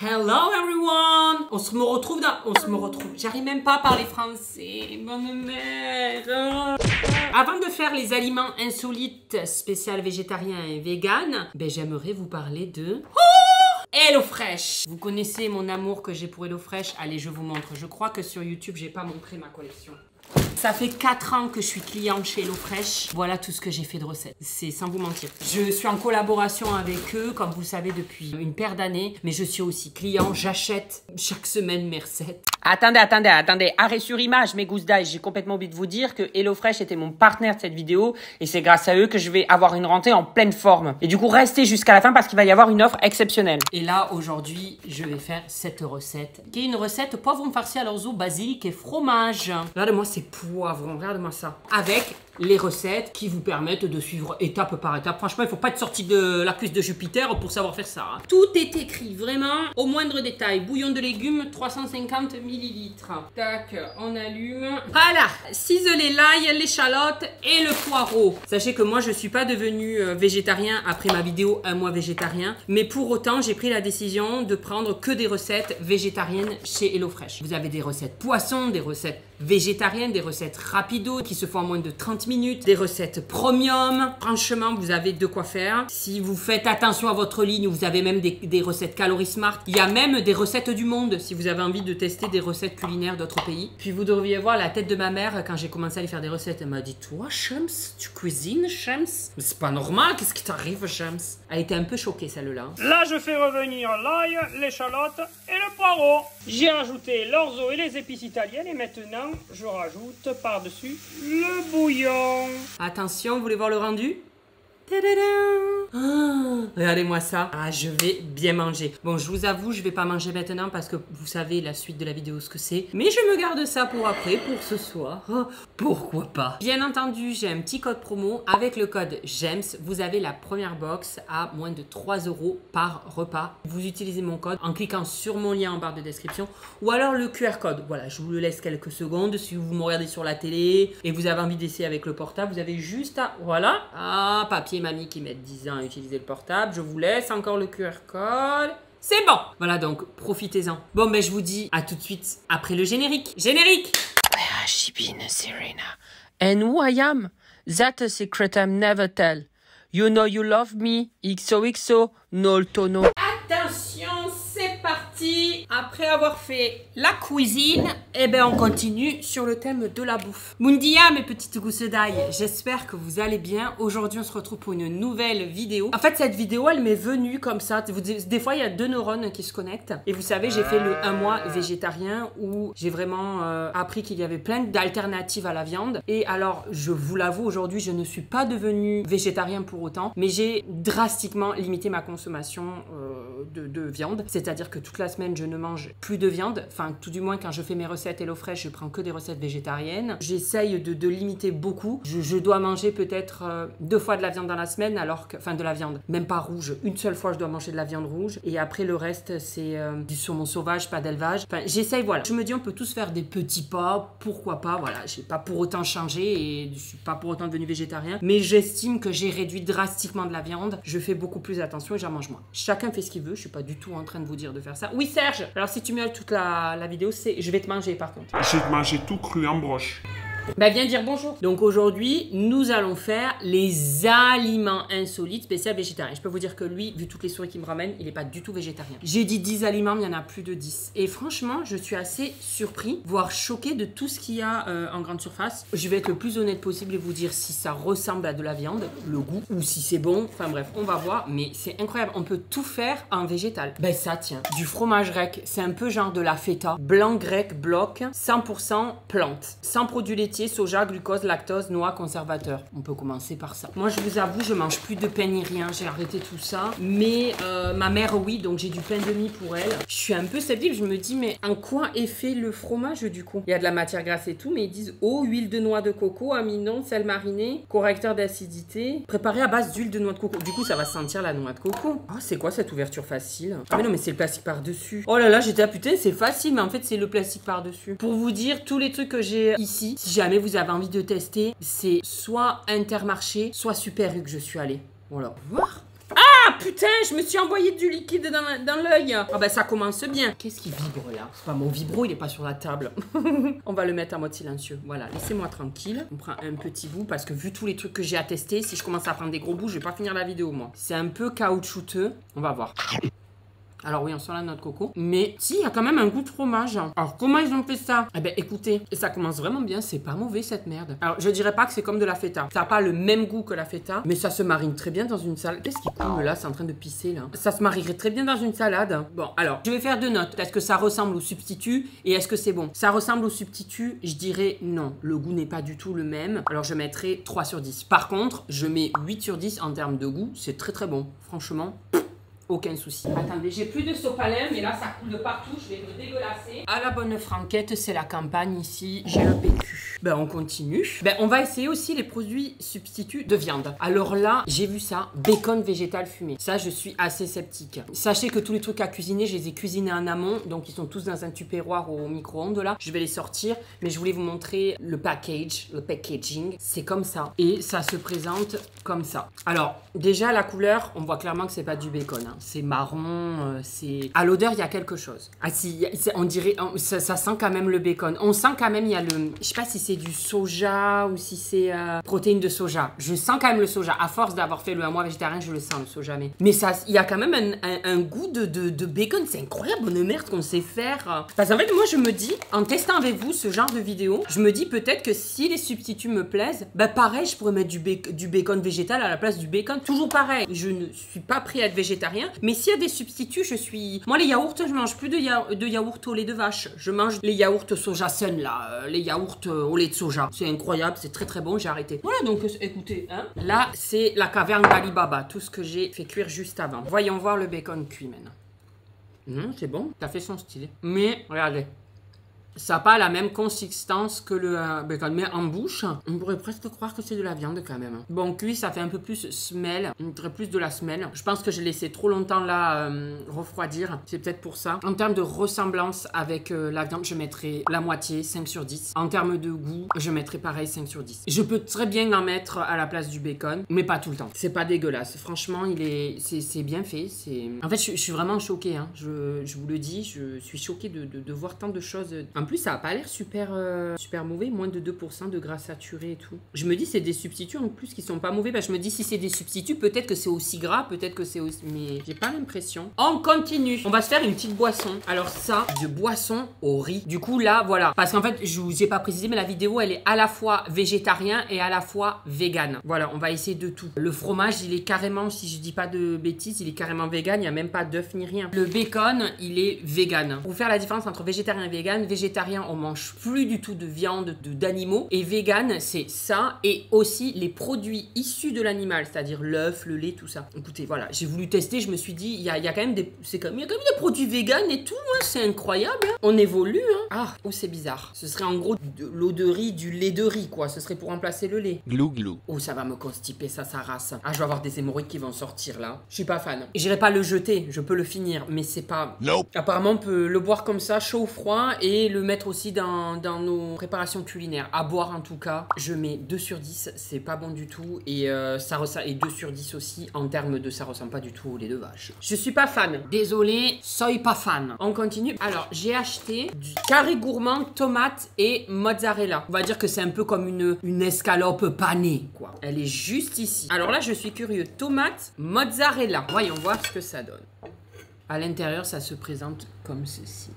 Hello everyone! On se me retrouve. J'arrive même pas à parler français. Bonne mère. Avant de faire les aliments insolites spécial végétarien et vegan, j'aimerais vous parler de... HelloFresh. Vous connaissez mon amour que j'ai pour HelloFresh. Allez, je vous montre. Je crois que sur YouTube, j'ai pas montré ma collection. Ça fait 4 ans que je suis cliente chez HelloFresh. Voilà tout ce que j'ai fait de recettes. C'est sans vous mentir. Je suis en collaboration avec eux, comme vous le savez, depuis une paire d'années. Mais je suis aussi client. J'achète chaque semaine mes recettes. Attendez. Arrêt sur image, mes gousses d'ail. J'ai complètement oublié de vous dire que HelloFresh était mon partenaire de cette vidéo. Et c'est grâce à eux que je vais avoir une rentrée en pleine forme. Et du coup, restez jusqu'à la fin parce qu'il va y avoir une offre exceptionnelle. Et là, aujourd'hui, je vais faire cette recette. Qui est une recette poivron farci à l'orzo, basilic et fromage. Regardez-moi ces poivrons, regardez-moi ça. Avec les recettes qui vous permettent de suivre étape par étape. Franchement, il ne faut pas être sorti de la cuisse de Jupiter pour savoir faire ça. Tout est écrit, vraiment, au moindre détail. Bouillon de légumes, 350 ml. Tac, on allume. Voilà, ciseler l'ail, l'échalote et le poireau. Sachez que moi, je ne suis pas devenue végétarien après ma vidéo 1 mois végétarien. Mais pour autant, j'ai pris la décision de prendre que des recettes végétariennes chez HelloFresh. Vous avez des recettes poisson, des recettes végétariennes, des recettes rapido qui se font en moins de 30 minutes, des recettes premium. Franchement, vous avez de quoi faire. Si vous faites attention à votre ligne, vous avez même des recettes calories smart. Il y a même des recettes du monde si vous avez envie de tester des recettes culinaires d'autres pays. Puis vous devriez voir la tête de ma mère quand j'ai commencé à lui faire des recettes. Elle m'a dit, toi, Shams, tu cuisines, Shams? Mais c'est pas normal, qu'est-ce qui t'arrive, Shams? Elle était un peu choquée, celle-là. Là, je fais revenir l'ail, l'échalote et le poireau. J'ai rajouté l'orzo et les épices italiennes et maintenant, je rajoute par-dessus le bouillon. Attention, vous voulez voir le rendu? Regardez-moi ça. Ah, je vais bien manger. Bon, je vous avoue, je vais pas manger maintenant parce que vous savez la suite de la vidéo ce que c'est. Mais je me garde ça pour après, pour ce soir. Oh, pourquoi pas? Bien entendu, j'ai un petit code promo. Avec le code GEMS, vous avez la première box à moins de 3 € par repas. Vous utilisez mon code en cliquant sur mon lien en barre de description ou alors le QR code. Voilà, je vous le laisse quelques secondes. Si vous me regardez sur la télé et vous avez envie d'essayer avec le portable, vous avez juste à... Voilà. Ah, papier mamie qui met 10 ans à utiliser le portable. Je vous laisse encore le QR code. C'est bon. Voilà, donc profitez-en. Bon, je vous dis à tout de suite après le générique. Générique. Where has she been, Serena? And who I am? That's a secret I'm never tell. You know you love me. XOXO, no tono. Attention, c'est parti. Après avoir fait la cuisine, on continue sur le thème de la bouffe. Mundia, mes petites gousses d'ail, j'espère que vous allez bien. Aujourd'hui, on se retrouve pour une nouvelle vidéo. En fait, cette vidéo, elle m'est venue comme ça. Des fois, il y a 2 neurones qui se connectent. Et vous savez, j'ai fait le 1 mois végétarien où j'ai vraiment appris qu'il y avait plein d'alternatives à la viande. Et alors, je vous l'avoue, aujourd'hui, je ne suis pas devenue végétarien pour autant, mais j'ai drastiquement limité ma consommation de viande. C'est-à-dire que toute la semaine, je ne mange plus de viande. Enfin, tout du moins, quand je fais mes recettes HelloFresh, je prends que des recettes végétariennes. J'essaye de limiter beaucoup. Je dois manger peut-être 2 fois de la viande dans la semaine, alors que... Enfin, de la viande, même pas rouge. Une seule fois, je dois manger de la viande rouge. Et après, le reste, c'est du saumon sauvage, pas d'élevage. Enfin, j'essaye, voilà. Je me dis, on peut tous faire des petits pas. Pourquoi pas, voilà. J'ai pas pour autant changé et je suis pas pour autant devenu végétarien. Mais j'estime que j'ai réduit drastiquement de la viande. Je fais beaucoup plus attention et j'en mange moins. Chacun fait ce qu'il veut. Je suis pas du tout en train de vous dire de faire ça. Oui, Serge. Alors, si tu mets toute la vidéo, je vais te manger par contre. Je vais te manger tout cru en broche. Viens dire bonjour. Donc aujourd'hui, nous allons faire les aliments insolites spécial végétarien. Je peux vous dire que lui, vu toutes les souris qu'il me ramène, il n'est pas du tout végétarien. J'ai dit 10 aliments, mais il y en a plus de 10. Et franchement, je suis assez surpris, voire choqué de tout ce qu'il y a en grande surface. Je vais être le plus honnête possible et vous dire si ça ressemble à de la viande, le goût, ou si c'est bon. Enfin bref, on va voir. Mais c'est incroyable, on peut tout faire en végétal. Ça tiens, du fromage grec, c'est un peu genre de la feta. Blanc grec bloc, 100% plante, sans produits laitiers, soja, glucose, lactose, noix, conservateur. On peut commencer par ça. Moi, je vous avoue, je mange plus de pain ni rien. J'ai arrêté tout ça. Mais ma mère, oui, donc j'ai du pain de mie pour elle. Je suis un peu sceptique. Je me dis, mais en quoi est fait le fromage du coup? Il y a de la matière grasse et tout, mais ils disent eau, huile de noix de coco, amidon, sel mariné, correcteur d'acidité, préparé à base d'huile de noix de coco. Du coup, ça va sentir la noix de coco. Ah, c'est quoi cette ouverture facile? Ah, mais non, mais c'est le plastique par-dessus. Oh là là, j'étais à putain, c'est facile, mais en fait, c'est le plastique par-dessus. Pour vous dire, tous les trucs que j'ai ici, si jamais vous avez envie de tester, c'est soit Intermarché, soit Super U que je suis allée. Voilà. Voir. Ah! Ah putain, je me suis envoyé du liquide dans l'œil. Ah bah ça commence bien. Qu'est-ce qui vibre là? C'est pas mon vibro, il est pas sur la table. On va le mettre en mode silencieux. Voilà, laissez-moi tranquille. On prend un petit bout parce que vu tous les trucs que j'ai à tester, si je commence à prendre des gros bouts, je vais pas finir la vidéo moi. C'est un peu caoutchouteux. On va voir. Alors oui, on sent la noix de coco. Mais si, il y a quand même un goût de fromage. Alors comment ils ont fait ça? Eh ben écoutez, ça commence vraiment bien. C'est pas mauvais cette merde. Alors je dirais pas que c'est comme de la feta. Ça n'a pas le même goût que la feta. Mais ça se marine très bien dans une salade. Qu'est-ce qui coule là? C'est en train de pisser là. Ça se marierait très bien dans une salade. Bon, alors je vais faire 2 notes. Est-ce que ça ressemble au substitut? Et est-ce que c'est bon? Ça ressemble au substitut? Je dirais non. Le goût n'est pas du tout le même. Alors je mettrai 3 sur 10. Par contre, je mets 8 sur 10 en termes de goût. C'est très très bon. Franchement. Aucun souci. Attendez, j'ai plus de sopalin, mais là ça coule de partout, je vais me dégueulasser. À la bonne franquette, c'est la campagne ici, j'ai le PQ. Ben on continue. Ben on va essayer aussi les produits substituts de viande. Alors là, j'ai vu ça, bacon végétal fumé. Ça, je suis assez sceptique. Sachez que tous les trucs à cuisiner, je les ai cuisinés en amont, donc ils sont tous dans un tupperware au micro-ondes là. Je vais les sortir, mais je voulais vous montrer le package, le packaging. C'est comme ça. Et ça se présente comme ça. Alors, déjà la couleur, on voit clairement que c'est pas du bacon. Hein. C'est marron, c'est... À l'odeur, il y a quelque chose. Ah si, on dirait... Ça sent quand même le bacon. On sent quand même, il y a le... Je sais pas si c'est du soja ou si c'est protéines de soja. Je sens quand même le soja. À force d'avoir fait le 1 mois végétarien, je le sens, le soja. Mais ça, il y a quand même un goût de bacon. C'est incroyable, bonne merde qu'on sait faire. Parce qu'en fait, moi, je me dis, en testant avec vous ce genre de vidéo, je me dis peut-être que si les substituts me plaisent, bah pareil, je pourrais mettre du bacon végétal à la place du bacon. Toujours pareil. Je ne suis pas prêt à être végétarien. Mais s'il y a des substituts, je suis... Moi, les yaourts, je mange plus de yaourts au lait de vache. Je mange les yaourts soja sun, là. Les yaourts au lait de soja. C'est incroyable, c'est très très bon, j'ai arrêté. Voilà, donc écoutez, hein. Là, c'est la caverne d'Ali Baba. Tout ce que j'ai fait cuire juste avant. Voyons voir le bacon cuit maintenant. C'est bon, ça fait son style. Mais, regardez. Ça n'a pas la même consistance que le bacon, mais en bouche, on pourrait presque croire que c'est de la viande quand même. Bon, cuit, ça fait un peu plus smell, on dirait plus de la semelle. Je pense que j'ai laissé trop longtemps là refroidir, c'est peut-être pour ça. En termes de ressemblance avec la viande, je mettrai la moitié, 5 sur 10. En termes de goût, je mettrai pareil 5 sur 10. Je peux très bien en mettre à la place du bacon, mais pas tout le temps. C'est pas dégueulasse. Franchement, c'est bien fait. En fait, je suis vraiment choquée. Hein. Je vous le dis, je suis choquée de voir tant de choses. En plus, ça n'a pas l'air super mauvais, moins de 2% de gras saturé et tout. Je me dis, c'est des substituts en plus qui sont pas mauvais. Parce que je me dis, si c'est des substituts, peut-être que c'est aussi gras, peut-être que c'est aussi... Mais j'ai pas l'impression. On continue. On va se faire une petite boisson. Alors ça, de boisson au riz. Du coup, là, voilà. Parce qu'en fait, je vous ai pas précisé, mais la vidéo, elle est à la fois végétarien et à la fois vegan. Voilà, on va essayer de tout. Le fromage, il est carrément, si je dis pas de bêtises, il est carrément vegan. Il n'y a même pas d'œuf ni rien. Le bacon, il est vegan. Pour faire la différence entre végétarien et vegan, végétarien, on mange plus du tout de viande d'animaux. Et vegan, c'est ça. Et aussi les produits issus de l'animal, c'est-à-dire l'œuf, le lait, tout ça. Écoutez, voilà, j'ai voulu tester, je me suis dit, il y a quand même des... Il y a quand même des produits vegan et tout, hein, c'est incroyable. Hein. On évolue, hein. Ah, oh, c'est bizarre. Ce serait en gros de l'eau de riz, du lait de riz, quoi. Ce serait pour remplacer le lait. Glou glou. Oh, ça va me constiper, ça race. Ah, je vais avoir des hémorroïdes qui vont sortir, là. Je suis pas fan. J'irai pas le jeter, je peux le finir, mais c'est pas... Nope. Apparemment, on peut le boire comme ça, chaud ou froid, et le mettre aussi dans nos préparations culinaires. À boire, en tout cas, je mets 2 sur 10, c'est pas bon du tout, et et 2 sur 10 aussi, en termes de ça ressemble pas du tout au lait de vache. Je suis pas fan. Désolé, soy pas fan. On continue. Alors, j'ai acheté du carré gourmand, tomate et mozzarella. On va dire que c'est un peu comme une escalope panée, quoi. Elle est juste ici. Alors là, je suis curieux. Tomate, mozzarella. Voyons voir ce que ça donne. À l'intérieur, ça se présente comme ceci.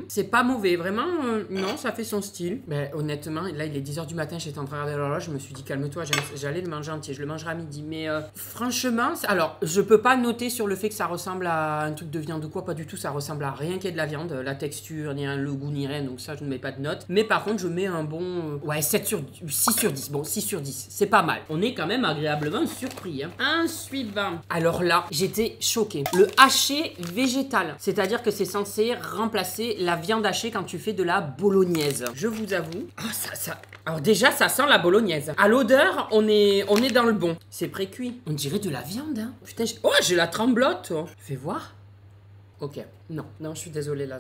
C'est pas mauvais, vraiment, non, ça fait son style. Mais honnêtement, là il est 10h du matin, j'étais en train de regarder l'horloge, je me suis dit calme-toi, j'allais le manger entier, je le mangerai à midi. Mais franchement, alors je peux pas noter sur le fait que ça ressemble à un truc de viande ou quoi, pas du tout, ça ressemble à rien qui est de la viande, la texture, ni le goût, ni rien, donc ça je ne mets pas de note. Mais par contre, je mets un bon, 6 sur 10, bon 6 sur 10, c'est pas mal. On est quand même agréablement surpris. Hein. Un suivant. Alors là, j'étais choquée. Le haché végétal, c'est-à-dire que c'est censé remplacer la viande hachée quand tu fais de la bolognaise. Je vous avoue. Ah, alors déjà, ça sent la bolognaise. À l'odeur, on est dans le bon. C'est pré-cuit. On dirait de la viande, hein. Putain, j'ai la tremblote. Fais voir. Ok, non, je suis désolée là.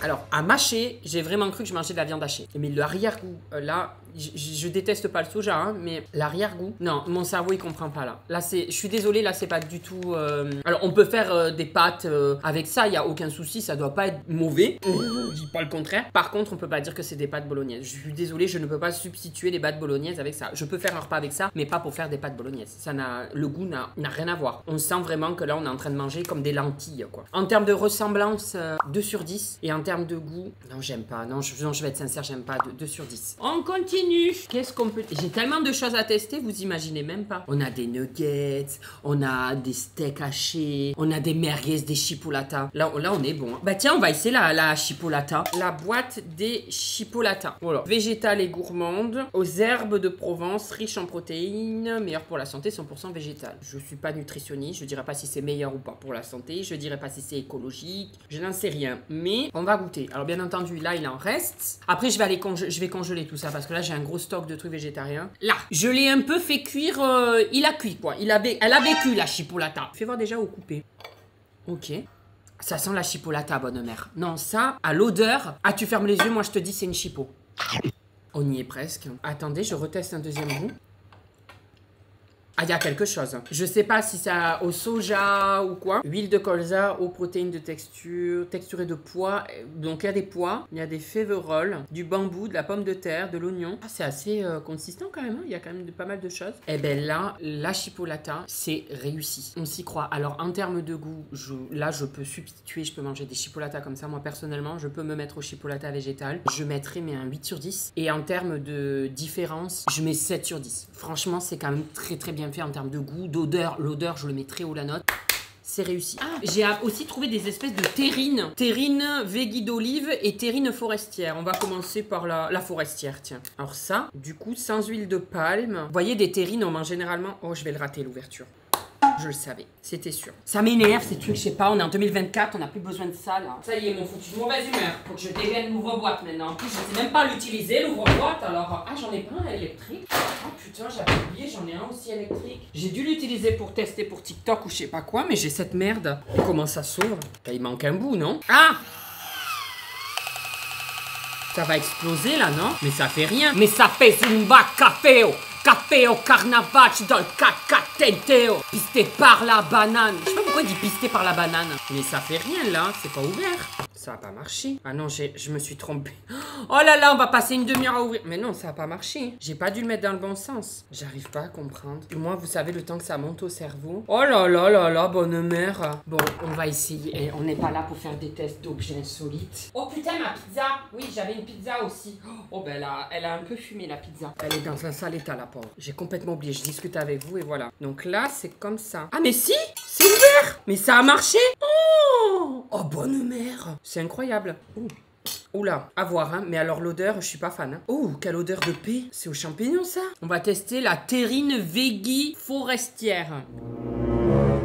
Alors, à mâcher, j'ai vraiment cru que je mangeais de la viande hachée. Mais l'arrière-goût, là, je déteste pas le soja, hein, mais l'arrière-goût, non, mon cerveau il comprend pas là. Là, je suis désolée, là, c'est pas du tout. Alors, on peut faire des pâtes avec ça, il y a aucun souci, ça doit pas être mauvais. Je dis pas le contraire. Par contre, on peut pas dire que c'est des pâtes bolognaises. Je suis désolée, je ne peux pas substituer les pâtes bolognaises avec ça. Je peux faire un repas avec ça, mais pas pour faire des pâtes bolognaises. Le goût n'a rien à voir. On sent vraiment que là, on est en train de manger comme des lentilles, quoi. En termes de ressemblance, 2 sur 10. Et en termes de goût, non, j'aime pas. Non, je vais être sincère, j'aime pas. 2 sur 10. On continue. Qu'est-ce qu'on peut... J'ai tellement de choses à tester, vous imaginez même pas. On a des nuggets, on a des steaks hachés, on a des merguez, des chipolatas. Là, on est bon. Hein. Bah tiens, on va essayer la chipolata. La boîte des chipolatas. Voilà. Végétale et gourmande, aux herbes de Provence, riche en protéines, meilleur pour la santé, 100% végétal. Je suis pas nutritionniste, je dirais pas si c'est meilleur ou pas pour la santé, je dirais pas si c'est écologique, je n'en sais rien, mais on va goûter. Alors bien entendu, là il en reste. Après je vais congeler tout ça parce que là j'ai un gros stock de trucs végétariens. Là, je l'ai un peu fait cuire, il a cuit quoi. Elle a vécu la chipolata. Fais voir déjà au coupé. Ok. Ça sent la chipolata, bonne mère. Non, ça, à l'odeur, ah tu fermes les yeux, moi je te dis c'est une chipo. On y est presque. Attendez, je reteste un deuxième goût. Ah, il y a quelque chose. Je sais pas si ça au soja ou quoi. Huile de colza, aux protéines de texture et de pois. Donc il y a des pois, il y a des féveroles, du bambou, de la pomme de terre, de l'oignon. Ah, c'est assez consistant quand même. Hein. Il y a quand même pas mal de choses. Et ben là, la chipolata, c'est réussi. On s'y croit. Alors en termes de goût, là je peux substituer, je peux manger des chipolatas comme ça. Moi personnellement, je peux me mettre au chipolata végétal. Je mettrais mais un 8 sur 10. Et en termes de différence, je mets 7 sur 10. Franchement, c'est quand même très très bien fait en termes de goût, d'odeur. L'odeur, je le mets très haut la note. C'est réussi. Ah, j'ai aussi trouvé des espèces de terrines. Terrine veggie d'olive et terrine forestière. On va commencer par la forestière, tiens. Alors ça, du coup, sans huile de palme. Vous voyez, des terrines, on mange généralement... Oh, je vais le rater, l'ouverture. Je le savais, c'était sûr. Ça m'énerve ces trucs, je sais pas, on est en 2024, on n'a plus besoin de ça là. Ça y est, mon foutu de mauvaise humeur. Faut que je dégaine l'ouvre-boîte maintenant. En plus, je sais même pas l'utiliser, l'ouvre-boîte. Alors, ah, j'en ai pas un électrique. Oh putain, j'avais oublié, j'en ai un aussi électrique. J'ai dû l'utiliser pour tester pour TikTok ou je sais pas quoi, mais j'ai cette merde. Comment ça s'ouvre? Il manque un bout, non? Ah! Ça va exploser là, non? Mais ça fait rien. Mais ça fait Zumba Café. Café au Carnavac dans le Cacatenteo. Pisté par la banane. Je sais pas pourquoi il dit pisté par la banane. Mais ça fait rien là, c'est pas ouvert. Ça a pas marché. Ah non, je me suis trompée. Oh là là, on va passer une demi-heure à ouvrir. Mais non, ça a pas marché. J'ai pas dû le mettre dans le bon sens. J'arrive pas à comprendre. Moi, vous savez, le temps que ça monte au cerveau. Oh là là là là, bonne mère. Bon, on va essayer. Et on n'est pas là pour faire des tests d'objets insolites. Oh putain, ma pizza. Oui, j'avais une pizza aussi. Oh ben là, elle a un peu fumé la pizza. Elle est dans un sale état, la pauvre. J'ai complètement oublié. Je discute avec vous et voilà. Donc là, c'est comme ça. Ah mais si, c'est ouvert. Mais ça a marché. Oh, bonne mère. C'est incroyable. Oula, à voir, hein. Mais alors l'odeur, je suis pas fan. Hein. Oh, quelle odeur de paix. C'est aux champignons, ça. On va tester la terrine veggie forestière.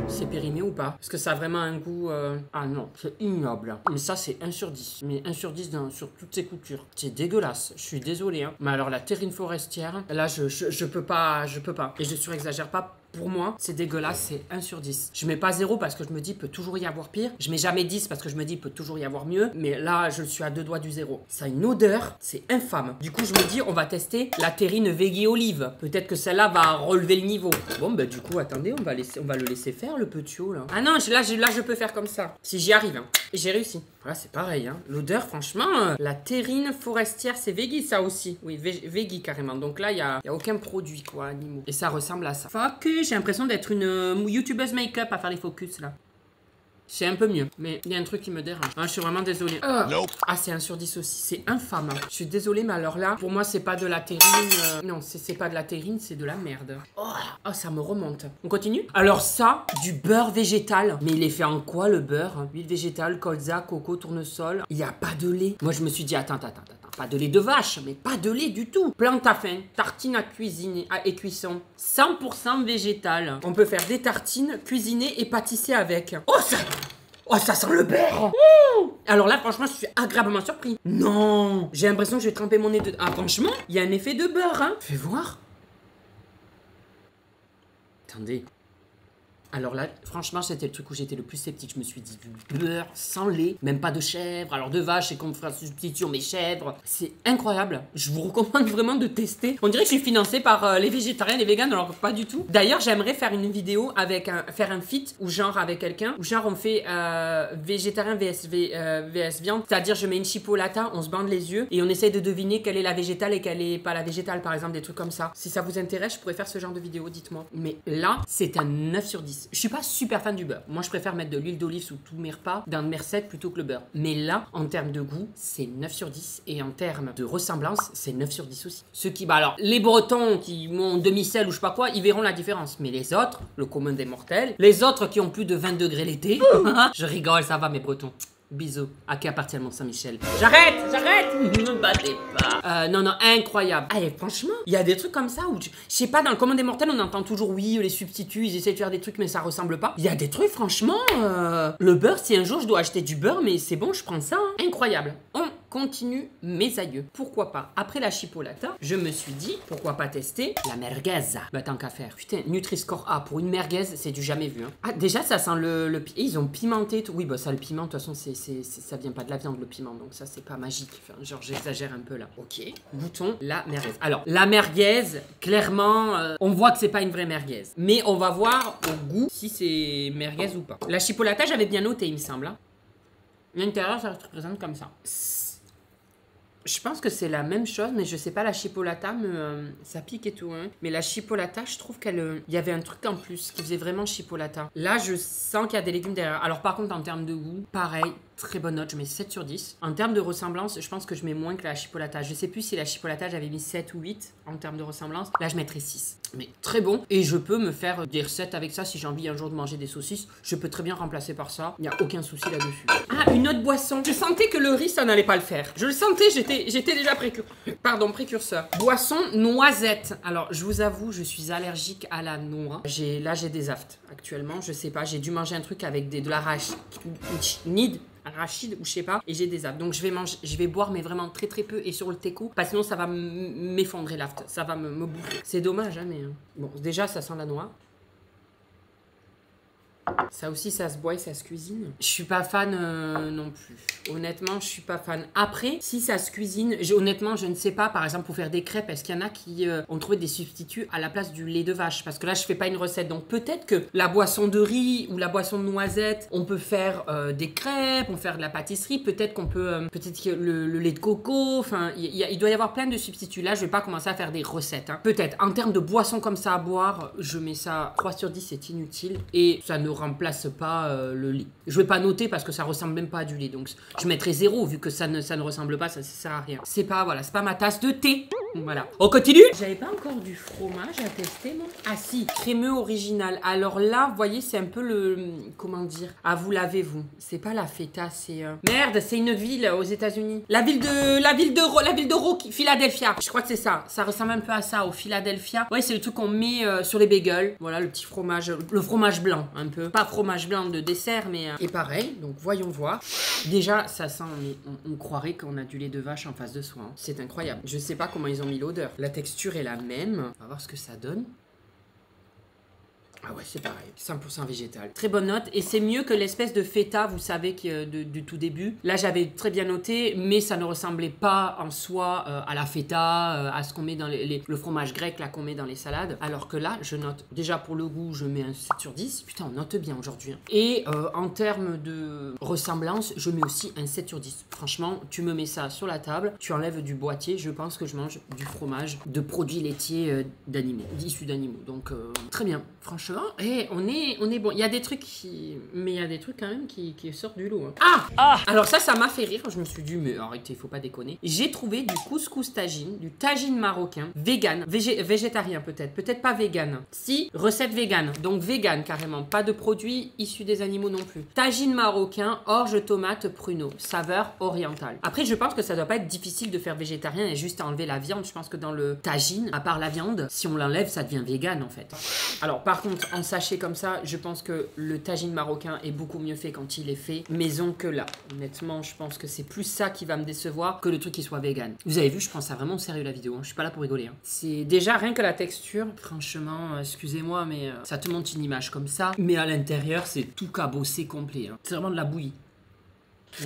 C'est périmé ou pas? Parce que ça a vraiment un goût... Ah non, c'est ignoble. Mais ça, c'est 1 sur 10. Mais 1 sur 10 sur toutes ces coutures. C'est dégueulasse. Je suis désolée. Hein. Mais alors, la terrine forestière, là, je peux pas. Je peux pas. Et je surexagère pas. Pour moi, c'est dégueulasse, c'est 1 sur 10. Je mets pas 0 parce que je me dis, peut toujours y avoir pire. Je mets jamais 10 parce que je me dis, peut toujours y avoir mieux. Mais là, je suis à 2 doigts du 0. Ça a une odeur, c'est infâme. Du coup, je me dis, on va tester la terrine veggie olive. Peut-être que celle-là va relever le niveau. Bon, bah du coup, attendez, on va le laisser faire, le petit haut, là. Ah non, là, je peux faire comme ça. Si j'y arrive, hein. Et j'ai réussi. Voilà, c'est pareil, hein. L'odeur, franchement, la terrine forestière, c'est veggie, ça aussi. Oui, veggie, carrément. Donc là, il y a aucun produit, quoi, animaux. Et ça ressemble à ça. Fuck, j'ai l'impression d'être une youtubeuse make-up à faire les focus, là. C'est un peu mieux, mais il y a un truc qui me dérange. Ah, je suis vraiment désolée. Ah, c'est 1 sur 10 aussi. C'est infâme. Je suis désolée, mais alors là, pour moi, c'est pas de la terrine. Non, c'est pas de la terrine, c'est de la merde. Oh, ça me remonte. On continue? Alors ça, du beurre végétal. Mais il est fait en quoi, le beurre? Huile végétale, colza, coco, tournesol. Il n'y a pas de lait. Moi, je me suis dit, attends. Pas de lait de vache, mais pas de lait du tout. Plante à faim, tartine à cuisiner et cuisson. 100% végétal. On peut faire des tartines, cuisiner et pâtisser avec. Oh, ça sent le beurre. Alors là, franchement, je suis agréablement surpris. Non, j'ai l'impression que je vais tremper mon nez dedans. Ah, franchement, il y a un effet de beurre, hein. Fais voir. Attendez. Alors là, franchement, c'était le truc où j'étais le plus sceptique. Je me suis dit, du beurre sans lait, même pas de chèvre. Alors de vache, c'est qu'on me fera substitution, mais chèvre, c'est incroyable. Je vous recommande vraiment de tester. On dirait que je suis financée par les végétariens, les véganes, alors pas du tout. D'ailleurs, j'aimerais faire une vidéo avec faire un feat ou genre avec quelqu'un, ou genre on fait végétarien vs viande. C'est-à-dire, je mets une chipolata, on se bande les yeux et on essaye de deviner quelle est la végétale et quelle est pas la végétale, par exemple, des trucs comme ça. Si ça vous intéresse, je pourrais faire ce genre de vidéo, dites-moi. Mais là, c'est un 9 sur 10. Je suis pas super fan du beurre. Moi, je préfère mettre de l'huile d'olive sous tous mes repas dans mes recettes plutôt que le beurre. Mais là, en termes de goût, c'est 9 sur 10. Et en termes de ressemblance, c'est 9 sur 10 aussi. Ceux qui, bah alors, les Bretons qui ont demi-sel ou je sais pas quoi, ils verront la différence. Mais les autres, le commun des mortels, les autres qui ont plus de 20 degrés l'été, je rigole, ça va mes Bretons. Bisous, à qui appartient le Mont-Saint-Michel. J'arrête. Ne me battez pas. Non, incroyable. Ah, et franchement, il y a des trucs comme ça où, je sais pas, dans le commun des mortels, on entend toujours, oui, les substituts, ils essaient de faire des trucs, mais ça ressemble pas. Il y a des trucs, franchement, le beurre, si un jour je dois acheter du beurre, mais c'est bon, je prends ça. Hein. Incroyable. On continue mes aïeux. Pourquoi pas? Après la chipolata, je me suis dit, pourquoi pas tester la merguez? Bah, tant qu'à faire. Putain, Nutri-Score A pour une merguez, c'est du jamais vu. Hein. Ah, déjà, ça sent le ils ont pimenté tout. Oui, bah, ça, le piment, de toute façon, ça vient pas de la viande, le piment, donc ça, c'est pas magique. Enfin, genre, j'exagère un peu là. Ok, goûtons la merguez. Alors, la merguez, clairement, on voit que c'est pas une vraie merguez. Mais on va voir au goût si c'est merguez ou pas. La chipolata, j'avais bien noté, il me semble. Hein. L'intérieur, ça se présente comme ça. Je pense que c'est la même chose, mais je sais pas, la chipolata, ça pique et tout. Hein. Mais la chipolata, je trouve qu'elle... Il y avait un truc en plus qui faisait vraiment chipolata. Là, je sens qu'il y a des légumes derrière. Alors par contre, en termes de goût, pareil, très bonne note, je mets 7 sur 10. En termes de ressemblance, je pense que je mets moins que la chipolata. Je sais plus si la chipolata, j'avais mis 7 ou 8 en termes de ressemblance. Là, je mettrais 6. Mais très bon. Et je peux me faire des recettes avec ça si j'ai envie un jour de manger des saucisses. Je peux très bien remplacer par ça. Il n'y a aucun souci là-dessus. Ah, une autre boisson. Je sentais que le riz, ça n'allait pas le faire. Je le sentais, j'étais déjà précurseur. Boisson noisette. Alors, je vous avoue, je suis allergique à la noix. Là, j'ai des aftes actuellement. Je sais pas, j'ai dû manger un truc avec de l'arachide ou je sais pas, et j'ai des aftes. Donc je vais boire, mais vraiment très très peu et sur le teco, parce que sinon ça va m'effondrer l'afte, ça va me bouffer. C'est dommage, hein, mais bon, déjà ça sent la noix. Ça aussi, ça se boit et ça se cuisine. Je suis pas fan non plus. Honnêtement, je suis pas fan. Après, si ça se cuisine, honnêtement, je ne sais pas. Par exemple, pour faire des crêpes, est-ce qu'il y en a qui ont trouvé des substituts à la place du lait de vache? Parce que là, je fais pas une recette. Donc peut-être que la boisson de riz ou la boisson de noisette, on peut faire des crêpes, on peut faire de la pâtisserie. Peut-être qu'on peut, peut-être que le lait de coco. Enfin, il doit y avoir plein de substituts. Là, je vais pas commencer à faire des recettes. Hein. Peut-être. En termes de boisson comme ça à boire, je mets ça 3 sur 10, c'est inutile. Et ça ne remplace pas le lait. Je vais pas noter parce que ça ressemble même pas à du lait. Donc je mettrai 0 vu que ça ne ressemble pas, ça sert à rien. C'est pas, voilà, c'est pas ma tasse de thé. Voilà. On continue. J'avais pas encore du fromage à tester, moi. Ah si, crémeux original. Alors là, vous voyez, c'est un peu le... Comment dire? Ah, vous l'avez, vous. C'est pas la feta, c'est... Merde, c'est une ville aux États-Unis. La ville de Rocky, Philadelphia. Je crois que c'est ça. Ça ressemble un peu à ça, au Philadelphia. Ouais, c'est le truc qu'on met sur les bagels. Voilà, le petit fromage, le fromage blanc, un peu. Pas fromage blanc de dessert, mais... Et pareil, donc voyons voir. Déjà, ça sent, mais on croirait qu'on a du lait de vache en face de soi. Hein. C'est incroyable. Je sais pas comment ils ont mis l'odeur. La texture est la même. On va voir ce que ça donne. Ah ouais, c'est pareil, 100% végétal. Très bonne note, et c'est mieux que l'espèce de feta, vous savez, du tout début. Là, j'avais très bien noté, mais ça ne ressemblait pas en soi à la feta, à ce qu'on met dans le fromage grec, là, qu'on met dans les salades. Alors que là, je note, déjà pour le goût, je mets un 7 sur 10. Putain, on note bien aujourd'hui. Hein. Et en termes de ressemblance, je mets aussi un 7 sur 10. Franchement, tu me mets ça sur la table, tu enlèves du boîtier, je pense que je mange du fromage de produits laitiers d'animaux, issus d'animaux. Donc, très bien, franchement. Et on est bon. Il y a des trucs mais il y a des trucs quand même qui sortent du lot. Hein. Ah alors ça m'a fait rire. Je me suis dit, mais arrêtez, faut pas déconner. J'ai trouvé du couscous tagine, du tagine marocain, vegan, végétarien peut-être. Peut-être pas vegan. Si, recette vegan. Donc vegan carrément. Pas de produits issus des animaux non plus. Tagine marocain, orge, tomate, pruneau. Saveur orientale. Après, je pense que ça doit pas être difficile de faire végétarien et juste à enlever la viande. Je pense que dans le tagine, à part la viande, si on l'enlève, ça devient vegan en fait. Alors par contre, contre, en sachet comme ça, je pense que le tagine marocain est beaucoup mieux fait quand il est fait maison que là. Honnêtement, je pense que c'est plus ça qui va me décevoir que le truc qui soit vegan. Vous avez vu, je prends ça vraiment au sérieux la vidéo, hein. Je suis pas là pour rigoler. Hein. C'est déjà rien que la texture. Franchement, excusez-moi, mais ça te montre une image comme ça. Mais à l'intérieur, c'est tout cabossé complet. Hein. C'est vraiment de la bouillie.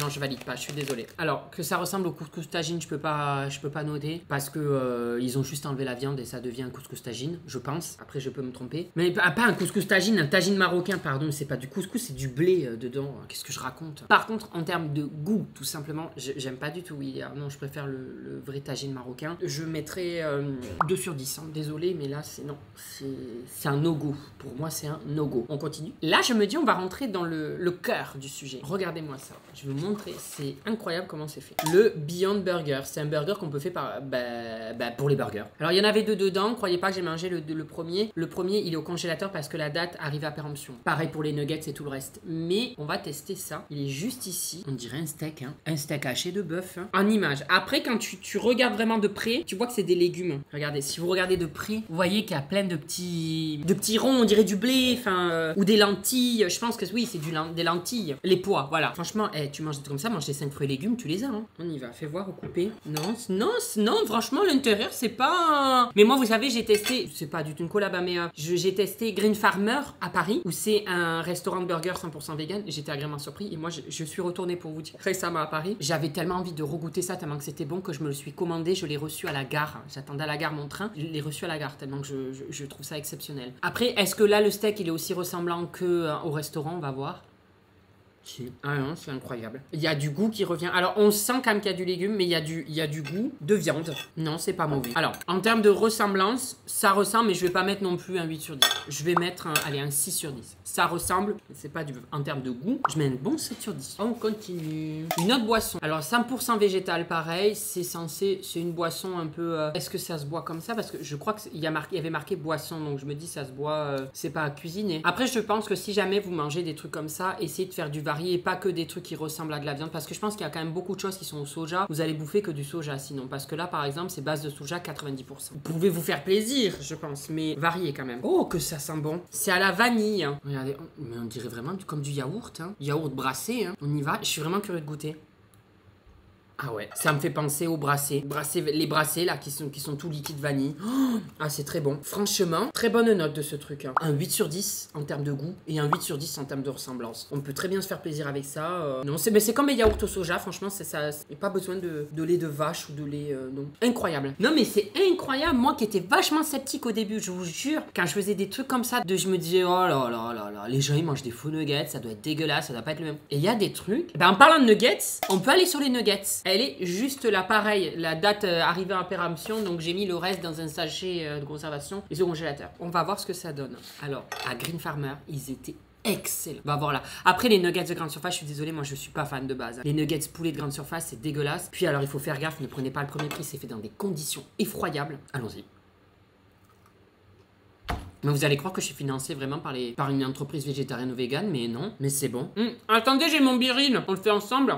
Non, je valide pas, je suis désolée. Alors, que ça ressemble au couscous tagine, je peux pas noter. Parce que ils ont juste enlevé la viande et ça devient un couscous tagine, je pense. Après, je peux me tromper. Mais pas un couscous tagine, un tagine marocain, pardon. C'est pas du couscous, c'est du blé dedans. Qu'est-ce que je raconte? Par contre, en termes de goût, tout simplement, j'aime pas du tout. Oui, non, je préfère le vrai tagine marocain. Je mettrais 2 sur 10. Hein. Désolé, mais là, c'est non. C'est un no-go. Pour moi, c'est un no-go. On continue. Là, je me dis, on va rentrer dans le cœur du sujet. Regardez-moi ça. Je vais vous montrer, c'est incroyable comment c'est fait. Le Beyond Burger, c'est un burger qu'on peut faire pour les burgers. Alors il y en avait 2 dedans, croyez pas que j'ai mangé le premier. Le premier il est au congélateur parce que la date arrive à péremption. Pareil pour les nuggets et tout le reste. Mais on va tester ça. Il est juste ici. On dirait un steak, hein. Un steak haché de bœuf. Hein. En image. Après quand tu regardes vraiment de près, tu vois que c'est des légumes. Regardez, si vous regardez de près, vous voyez qu'il y a plein de petits ronds, on dirait du blé, ou des lentilles. Je pense que oui, c'est des lentilles. Les pois, voilà. Franchement, tu manges comme ça, mange les 5 fruits et légumes, tu les as. Hein. On y va, fais voir ou couper. Non, franchement, l'intérieur, c'est pas... Mais moi, vous savez, j'ai testé, c'est pas du tout une collab, mais j'ai testé Green Farmer à Paris, où c'est un restaurant de burger 100% vegan. J'étais agréablement surpris et moi, je suis retournée pour vous dire récemment à Paris. J'avais tellement envie de regoûter ça, tellement que c'était bon, que je me le suis commandé, je l'ai reçu à la gare. J'attendais à la gare mon train, je l'ai reçu à la gare, tellement que je trouve ça exceptionnel. Après, est-ce que là, le steak, il est aussi ressemblant qu'au restaurant? On va voir. Si. Ah non, c'est incroyable. Il y a du goût qui revient. Alors, on sent quand même qu'il y a du légume, mais il y a du goût de viande. Non, c'est pas mauvais. Alors, en termes de ressemblance, ça ressemble, mais je vais pas mettre non plus un 8 sur 10. Je vais mettre un 6 sur 10. Ça ressemble, c'est pas du... En termes de goût, je mets un bon 7 sur 10. On continue. Une autre boisson. Alors, 100% végétal, pareil. C'est une boisson un peu... Est-ce que ça se boit comme ça? Parce que je crois qu'il y avait marqué boisson, donc je me dis ça se boit... c'est pas à cuisiner. Après, je pense que si jamais vous mangez des trucs comme ça, essayez de faire du et pas que des trucs qui ressemblent à de la viande, parce que je pense qu'il y a quand même beaucoup de choses qui sont au soja. Vous allez bouffer que du soja sinon, parce que là par exemple c'est base de soja 90%. Vous pouvez vous faire plaisir je pense, mais varier quand même. Oh que ça sent bon. C'est à la vanille. Regardez, mais on dirait vraiment comme du yaourt, hein. Yaourt brassé, hein. On y va, je suis vraiment curieux de goûter. Ah ouais, ça me fait penser aux brassés. Les brassés là qui sont tout liquide vanille. Oh, ah c'est très bon. Franchement, très bonne note de ce truc. Hein. Un 8 sur 10 en termes de goût et un 8 sur 10 en termes de ressemblance. On peut très bien se faire plaisir avec ça. Non, c'est comme les yaourts au soja, franchement, c'est ça. Il n'y a pas besoin de lait de vache ou de lait... non. Incroyable. Non mais c'est incroyable. Moi qui étais vachement sceptique au début, je vous jure, quand je faisais des trucs comme ça, je me disais, oh là là là là, les gens ils mangent des faux nuggets, ça doit être dégueulasse, ça doit pas être le même. Et il y a des trucs... Ben, en parlant de nuggets, on peut aller sur les nuggets. Elle est juste là, pareil, la date arrivée à péremption, donc j'ai mis le reste dans un sachet de conservation et au congélateur. On va voir ce que ça donne. Alors, à Green Farmer, ils étaient excellents. Bah voilà. Après, les nuggets de grande surface, je suis désolée, moi je suis pas fan de base. Les nuggets poulet de grande surface, c'est dégueulasse. Puis alors, il faut faire gaffe, ne prenez pas le premier prix, c'est fait dans des conditions effroyables. Allons-y. Mais vous allez croire que je suis financé vraiment par une entreprise végétarienne ou végane, mais non. Mais c'est bon. Attendez, j'ai mon biril. On le fait ensemble.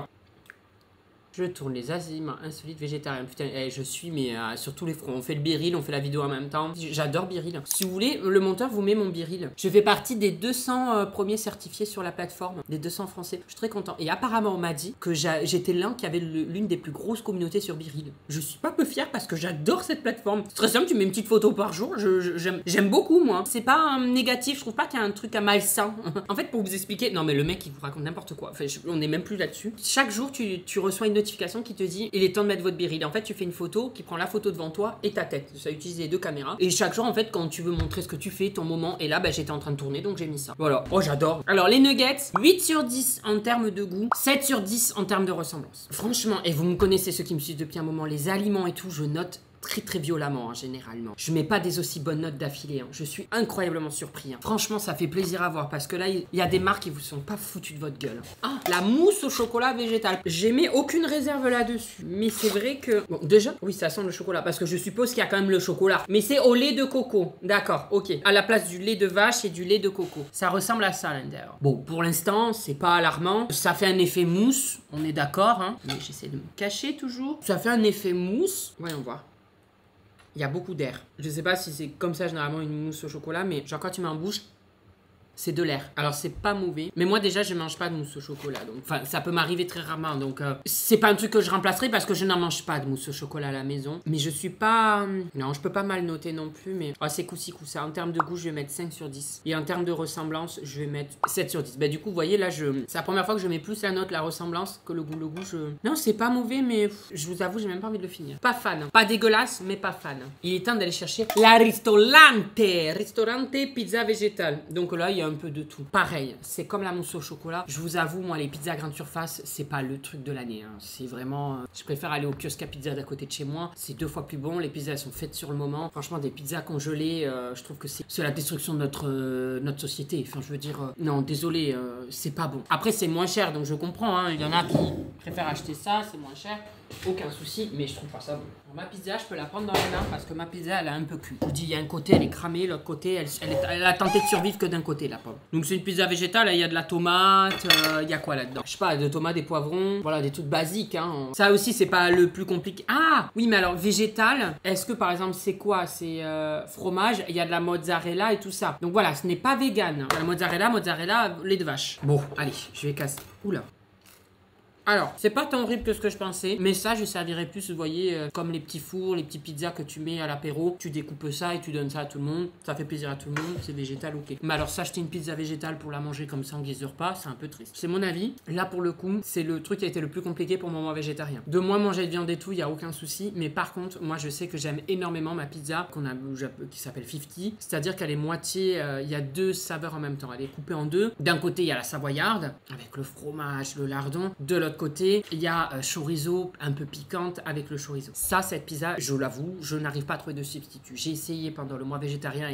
Je tourne les aliments insolites végétariens. Putain, je suis sur tous les fronts. On fait le biril, on fait la vidéo en même temps. J'adore biril. Si vous voulez, le monteur vous met mon biril. Je fais partie des 200 premiers certifiés sur la plateforme. Les 200 français. Je suis très content. Et apparemment, on m'a dit que j'étais l'un qui avait l'une des plus grosses communautés sur biril. Je suis pas peu fière parce que j'adore cette plateforme. C'est très simple, tu mets une petite photo par jour. J'aime beaucoup, moi. C'est pas négatif. Je trouve pas qu'il y a un truc à malsain. En fait, pour vous expliquer... Non, mais le mec, il vous raconte n'importe quoi. Enfin, on est même plus là-dessus. Chaque jour, tu reçois une notification qui te dit il est temps de mettre votre biril. En fait, tu fais une photo qui prend la photo devant toi et ta tête. Ça utilise les 2 caméras. Et chaque jour, en fait, quand tu veux montrer ce que tu fais, ton moment, et là, j'étais en train de tourner, donc j'ai mis ça. Voilà. Oh, j'adore. Alors, les nuggets, 8 sur 10 en termes de goût, 7 sur 10 en termes de ressemblance. Franchement, et vous me connaissez, ceux qui me suivent depuis un moment, les aliments et tout, je note très violemment, hein, généralement. Je mets pas des aussi bonnes notes d'affilée. Hein. Je suis incroyablement surpris. Hein. Franchement, ça fait plaisir à voir parce que là, il y a des marques qui vous sont pas foutues de votre gueule. Ah, la mousse au chocolat végétal. J'ai mis aucune réserve là-dessus. Mais c'est vrai que... Bon, déjà, oui, ça sent le chocolat parce que je suppose qu'il y a quand même le chocolat. Mais c'est au lait de coco. D'accord, ok. À la place du lait de vache et du lait de coco. Ça ressemble à ça, à l'intérieur. Bon, pour l'instant, c'est pas alarmant. Ça fait un effet mousse. On est d'accord, hein. Mais j'essaie de me cacher toujours. Ça fait un effet mousse. Voyons voir. Il y a beaucoup d'air. Je sais pas si c'est comme ça généralement une mousse au chocolat, mais genre quand tu mets en bouche, C'est de l'air. Alors c'est pas mauvais. Mais moi déjà je mange pas de mousse au chocolat. Donc, enfin ça peut m'arriver très rarement. Donc c'est pas un truc que je remplacerai parce que je n'en mange pas de mousse au chocolat à la maison. Mais je suis pas... Non, je peux pas mal noter non plus. Mais c'est coup-ci coup-ça. En termes de goût je vais mettre 5 sur 10. Et en termes de ressemblance je vais mettre 7 sur 10. Bah du coup vous voyez là c'est la première fois que je mets plus la note, la ressemblance que le goût. Le goût Non c'est pas mauvais mais je vous avoue j'ai même pas envie de le finir. Pas fan. Pas dégueulasse mais pas fan. Il est temps d'aller chercher la Ristorante pizza végétale. Donc là il y a un peu de tout. Pareil, c'est comme la mousse au chocolat. Je vous avoue, moi, les pizzas grande surface, c'est pas le truc de l'année. Hein. C'est vraiment... je préfère aller au kiosque à pizza d'à côté de chez moi. C'est 2 fois plus bon. Les pizzas, elles sont faites sur le moment. Franchement, des pizzas congelées, je trouve que c'est la destruction de notre société. Enfin, je veux dire... non, désolé, c'est pas bon. Après, c'est moins cher, donc je comprends. Hein. Il y en a qui préfèrent acheter ça, c'est moins cher. Aucun souci, mais je trouve pas ça bon. Alors, ma pizza, je peux la prendre dans les mains parce que ma pizza, elle a un peu cuit. Je vous dis, il y a un côté, elle est cramée, l'autre côté, elle a tenté de survivre que d'un côté, la pomme. Donc, c'est une pizza végétale, il y a de la tomate, il y a quoi là-dedans? Je sais pas, de tomates, des poivrons, voilà, des trucs basiques. Hein. Ça aussi, c'est pas le plus compliqué. Ah, oui, mais alors, végétal, est-ce que par exemple, c'est quoi? C'est fromage, il y a de la mozzarella et tout ça. Donc voilà, ce n'est pas vegan. La mozzarella, lait de vache. Bon, allez, je vais casser. Oula. Alors, c'est pas tant horrible que ce que je pensais, mais ça, je servirais plus, vous voyez, comme les petits fours, les petits pizzas que tu mets à l'apéro. Tu découpes ça et tu donnes ça à tout le monde. Ça fait plaisir à tout le monde, c'est végétal, ok. Mais alors, s'acheter une pizza végétale pour la manger comme ça en guise de repas, c'est un peu triste. C'est mon avis. Là, pour le coup, c'est le truc qui a été le plus compliqué pour moi végétarien. De moins manger de viande et tout, il n'y a aucun souci. Mais par contre, moi, je sais que j'aime énormément ma pizza qui s'appelle 50. C'est-à-dire qu'elle est moitié, il y a 2 saveurs en même temps. Elle est coupée en 2. D'un côté, il y a la savoyarde, avec le fromage, le lardon. De l'autre côté, il y a chorizo un peu piquante avec le chorizo. Ça, cette pizza, je l'avoue, je n'arrive pas à trouver de substitut. J'ai essayé pendant le mois végétarien,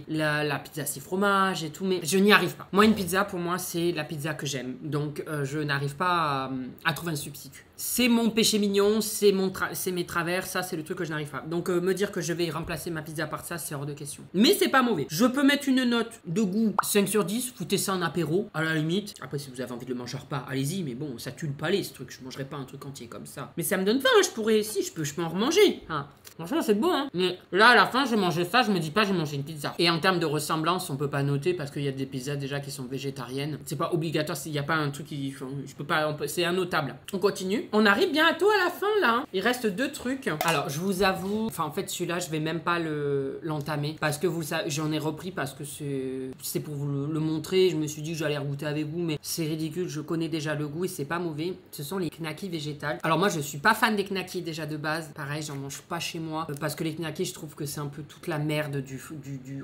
la pizza 6 fromages et tout, mais je n'y arrive pas. Moi, une pizza, pour moi, c'est la pizza que j'aime. Donc, je n'arrive pas à trouver un substitut. C'est mon péché mignon, c'est mes travers, ça, c'est le truc que je n'arrive pas. Donc, me dire que je vais remplacer ma pizza par ça, c'est hors de question. Mais c'est pas mauvais. Je peux mettre une note de goût 5 sur 10, foutez ça en apéro, à la limite. Après, si vous avez envie de le manger pas, allez-y, mais bon, ça tue le palais, ce truc. Je mangerai pas un truc entier comme ça. Mais ça me donne faim, je pourrais, si, je peux en remanger. Hein. Franchement, c'est beau, hein. Mais là, à la fin, je mangeais ça, je me dis pas, j'ai mangé une pizza. Et en termes de ressemblance, on peut pas noter parce qu'il y a des pizzas déjà qui sont végétariennes. C'est pas obligatoire, s'il y a pas un truc qui... Je peux pas... C'est innotable. On continue. On arrive bientôt à la fin, là. Hein. Il reste 2 trucs. Alors, je vous avoue... Enfin, en fait, celui-là, je vais même pas l'entamer. Parce que vous savez, j'en ai repris parce que c'est pour vous le montrer. Je me suis dit que j'allais regoûter avec vous, mais c'est ridicule. Je connais déjà le goût et c'est pas mauvais. Ce sont les knackis végétales. Alors, moi, je suis pas fan des knackis déjà de base. Pareil, j'en mange pas chez moi. Parce que les knackis, je trouve que c'est un peu toute la merde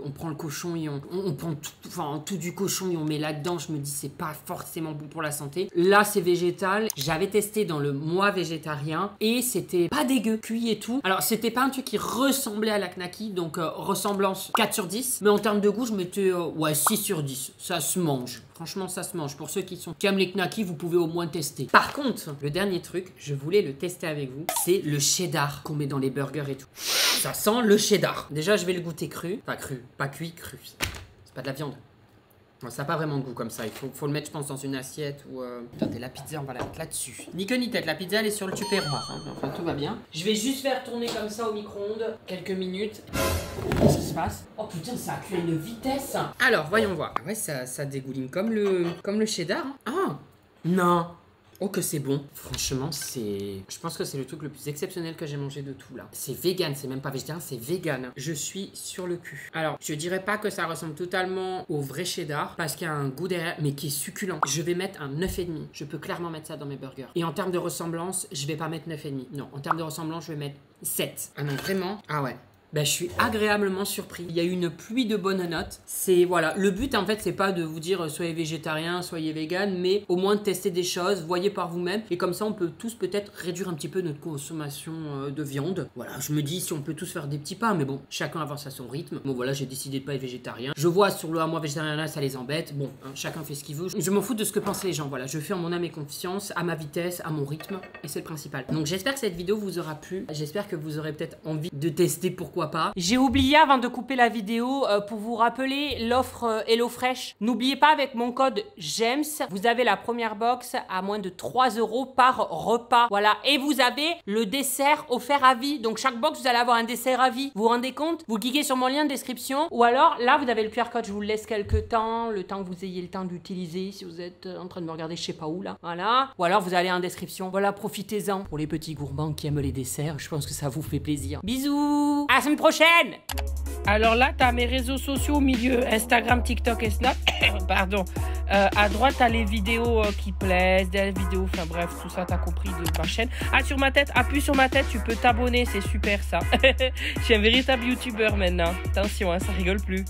on prend le cochon et on prend tout du cochon et on met là-dedans. Je me dis, c'est pas forcément bon pour la santé. Là, c'est végétal. J'avais testé dans le mois végétarien et c'était pas dégueu, cuit et tout. Alors, c'était pas un truc qui ressemblait à la knacki, donc ressemblance 4 sur 10. Mais en termes de goût, je mettais 6 sur 10. Ça se mange. Franchement, ça se mange. Pour ceux qui aiment les knackis, vous pouvez au moins tester. Par contre, le dernier truc, je voulais le tester avec vous, c'est le cheddar qu'on met dans les burgers et tout. Ça sent le cheddar. Déjà, je vais le goûter cru. Pas cru, pas cuit, cru. C'est pas de la viande. Bon, ça n'a pas vraiment de goût comme ça. Il faut le mettre, je pense, dans une assiette ou... Attendez, la pizza, on va la mettre là-dessus. Ni queue ni tête, la pizza, elle est sur le tupperware. Hein. Enfin, tout va bien. Je vais juste faire tourner comme ça au micro-ondes quelques minutes. Qu'est-ce qui se passe? Oh putain, ça a cuit à une vitesse. Alors, voyons voir. Ah ouais, ça dégouline comme le cheddar. Hein. Ah non. Oh que c'est bon. Franchement, je pense que c'est le truc le plus exceptionnel que j'ai mangé de tout là. C'est vegan, c'est même pas végétarien, c'est vegan. Je suis sur le cul. Alors, je dirais pas que ça ressemble totalement au vrai cheddar parce qu'il y a un goût derrière, mais qui est succulent. Je vais mettre un 9,5. Je peux clairement mettre ça dans mes burgers. Et en termes de ressemblance, je vais pas mettre 9,5. Non, en termes de ressemblance, je vais mettre 7. Ah non, vraiment? Ah ouais. Ben, je suis agréablement surpris. Il y a eu une pluie de bonnes notes. C'est voilà, le but en fait, c'est pas de vous dire soyez végétarien, soyez vegan, mais au moins de tester des choses, voyez par vous-même. Et comme ça, on peut tous peut-être réduire un petit peu notre consommation de viande. Voilà, je me dis si on peut tous faire des petits pas, mais bon, chacun avance à son rythme. Bon voilà, j'ai décidé de pas être végétarien. Je vois sur le mois végétarien là, ça les embête. Bon, hein, chacun fait ce qu'il veut. Je m'en fous de ce que pensent les gens. Voilà, je fais en mon âme et confiance, à ma vitesse, à mon rythme, et c'est le principal. Donc j'espère que cette vidéo vous aura plu. J'espère que vous aurez peut-être envie de tester pourquoi pourquoi pas. J'ai oublié avant de couper la vidéo pour vous rappeler l'offre HelloFresh. N'oubliez pas, avec mon code GEMS, vous avez la première box à moins de 3 € par repas. Voilà, et vous avez le dessert offert à vie. Donc chaque box, vous allez avoir un dessert à vie. Vous vous rendez compte? Vous cliquez sur mon lien de description, ou alors là, vous avez le QR code. Je vous le laisse quelques temps, le temps que vous ayez le temps d'utiliser si vous êtes en train de me regarder je sais pas où là. Voilà, ou alors vous allez en description. Voilà, profitez-en. Pour les petits gourmands qui aiment les desserts, je pense que ça vous fait plaisir. Bisous, à la semaine prochaine. Alors là, tu as mes réseaux sociaux au milieu, Instagram, TikTok et Snap. Pardon. À droite, tu as les vidéos qui plaisent, des vidéos, enfin bref, tout ça, tu as compris de ma chaîne. Ah, sur ma tête, appuie sur ma tête, tu peux t'abonner, c'est super ça. Je suis un véritable youtubeur maintenant. Attention, hein, ça rigole plus.